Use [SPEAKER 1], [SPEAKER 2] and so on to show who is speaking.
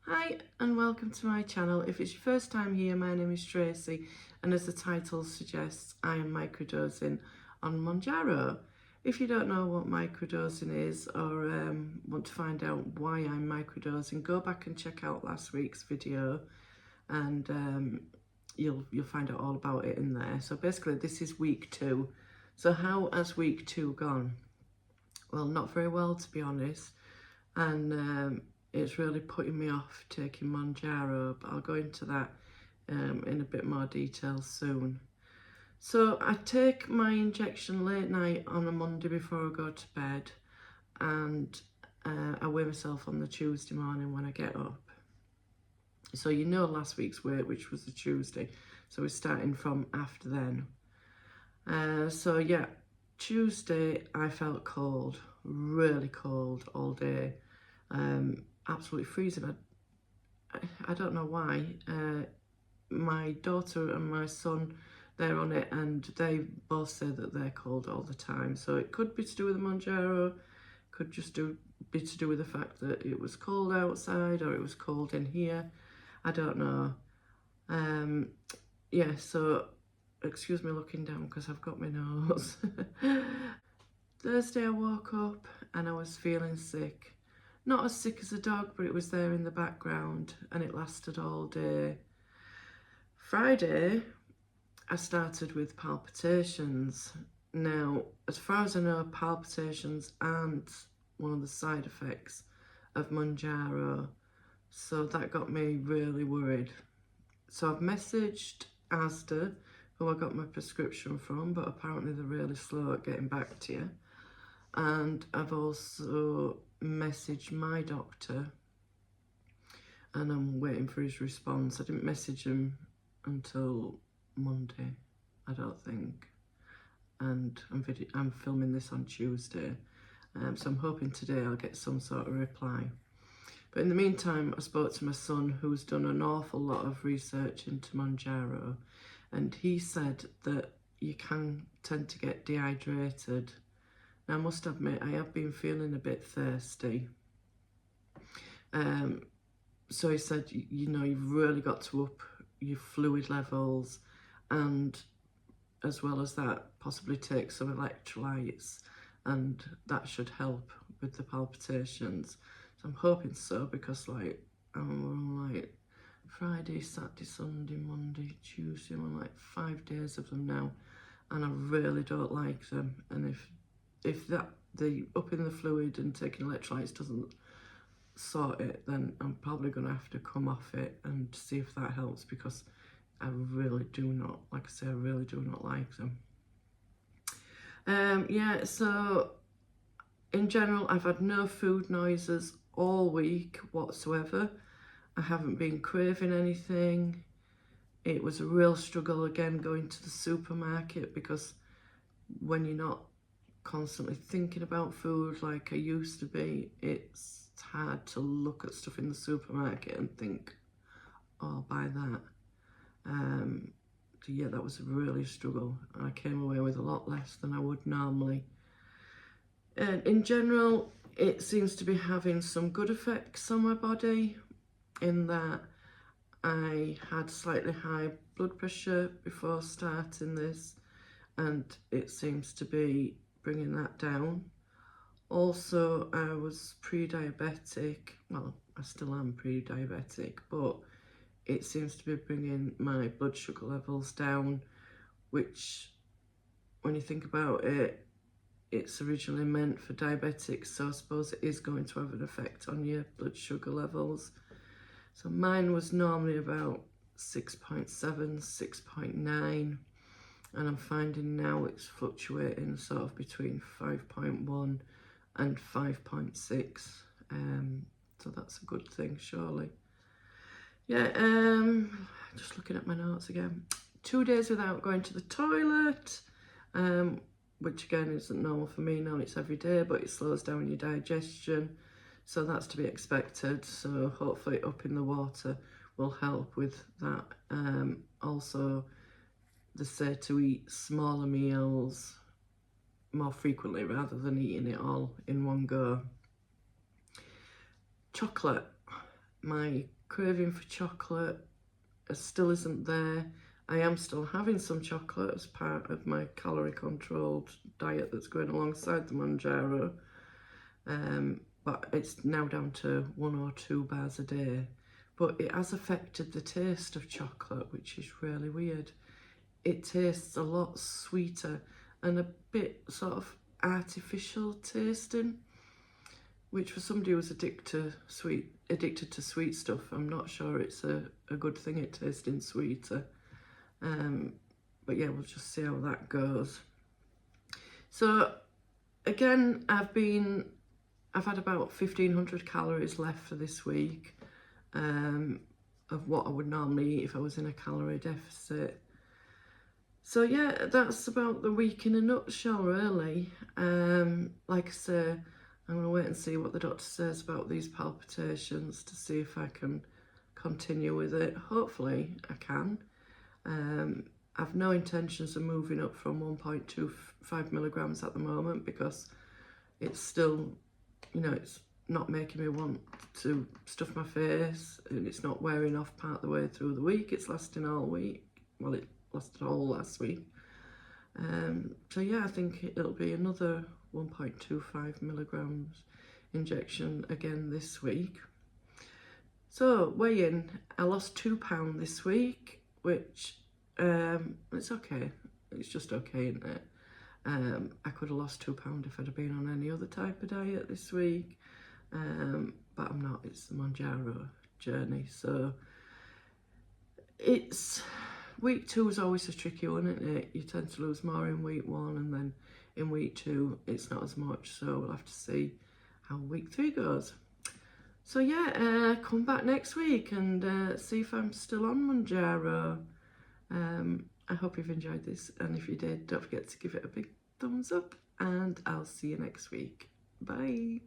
[SPEAKER 1] Hi and welcome to my channel. If it's your first time here, my name is Tracy and as the title suggests, I am microdosing on mounjaro. If you don't know what microdosing is or want to find out why I'm microdosing, go back and check out last week's video and you'll find out all about it in there. So basically this is week 2. So how has week 2 gone? Well, not very well, to be honest, and it's really putting me off taking mounjaro, but I'll go into that in a bit more detail soon. So I take my injection late night on a Monday before I go to bed, and I weigh myself on the Tuesday morning when I get up. So you know last week's weight, which was the Tuesday, so we're starting from after then. So yeah, Tuesday I felt cold, really cold all day, absolutely freezing. I don't know why. My daughter and my son, they're on it and they both say that they're cold all the time. So it could be to do with the mounjaro, could just be to do with the fact that it was cold outside or it was cold in here. I don't know. Yeah, so excuse me looking down because I've got my nose. Thursday I woke up and I was feeling sick. Not as sick as a dog, but it was there in the background and it lasted all day. Friday, I started with palpitations. Now, as far as I know, palpitations aren't one of the side effects of mounjaro, so that got me really worried. So I've messaged Asda, who I got my prescription from, but apparently they're really slow at getting back to you. And I've also messaged my doctor and I'm waiting for his response. I didn't message him until Monday, I don't think. And I'm filming this on Tuesday. So I'm hoping today I'll get some sort of reply. But in the meantime, I spoke to my son, who's done an awful lot of research into mounjaro, and he said that you can tend to get dehydrated. Now, I must admit, I have been feeling a bit thirsty. So he said, you know, you've really got to up your fluid levels, and as well as that, possibly take some electrolytes, and that should help with the palpitations. So I'm hoping so, because like I'm like Friday, Saturday, Sunday, Monday, Tuesday, I'm on like 5 days of them now, and I really don't like them. And if that the upping the fluid and taking electrolytes doesn't sort it, then I'm probably going to have to come off it and see if that helps, because I really do not, like I say, I really do not like them. Yeah, so in general, I've had no food noises all week whatsoever. I haven't been craving anything. It was a real struggle again going to the supermarket, because when you're not constantly thinking about food like I used to be, it's hard to look at stuff in the supermarket and think, oh, I'll buy that. So yeah, that was really a struggle. I came away with a lot less than I would normally. And in general, it seems to be having some good effects on my body, in that I had slightly high blood pressure before starting this, and it seems to be bringing that down. Also, I was pre-diabetic. Well, I still am pre-diabetic, but it seems to be bringing my blood sugar levels down, which, when you think about it, it's originally meant for diabetics, so I suppose it is going to have an effect on your blood sugar levels. So mine was normally about 6.7, 6.9, and I'm finding now it's fluctuating sort of between 5.1 and 5.6. So that's a good thing, surely. Yeah, just looking at my notes again. 2 days without going to the toilet, which again isn't normal for me now, it's every day, but it slows down your digestion, so that's to be expected. So hopefully upping the water will help with that. Also, they say to eat smaller meals more frequently rather than eating it all in one go. Chocolate. My craving for chocolate still isn't there. I am still having some chocolate as part of my calorie controlled diet that's going alongside the mounjaro, but it's now down to 1 or 2 bars a day. But it has affected the taste of chocolate, which is really weird. It tastes a lot sweeter and a bit sort of artificial tasting, which for somebody who's addicted to sweet stuff, I'm not sure it's a good thing, it tasting sweeter. But yeah, we'll just see how that goes. So again, I've had about 1,500 calories left for this week, of what I would normally eat if I was in a calorie deficit. So yeah, that's about the week in a nutshell, really. Like I say, I'm going to wait and see what the doctor says about these palpitations to see if I can continue with it. Hopefully I can. I've no intentions of moving up from 1.25 milligrams at the moment, because it's still, you know, it's not making me want to stuff my face, and it's not wearing off part of the way through the week. It's lasting all week. Well, it lasted all last week. So yeah, I think it'll be another 1.25 milligrams injection again this week. So weighing, I lost £2 this week, which it's okay. It's just okay, isn't it? I could have lost £2 if I'd have been on any other type of diet this week, but I'm not. It's the mounjaro journey. So it's week 2 is always a tricky one, isn't it? You tend to lose more in week 1, and then in week 2 it's not as much. So we'll have to see how week 3 goes. So yeah, come back next week and see if I'm still on mounjaro. I hope you've enjoyed this, and if you did, don't forget to give it a big thumbs up, and I'll see you next week. Bye.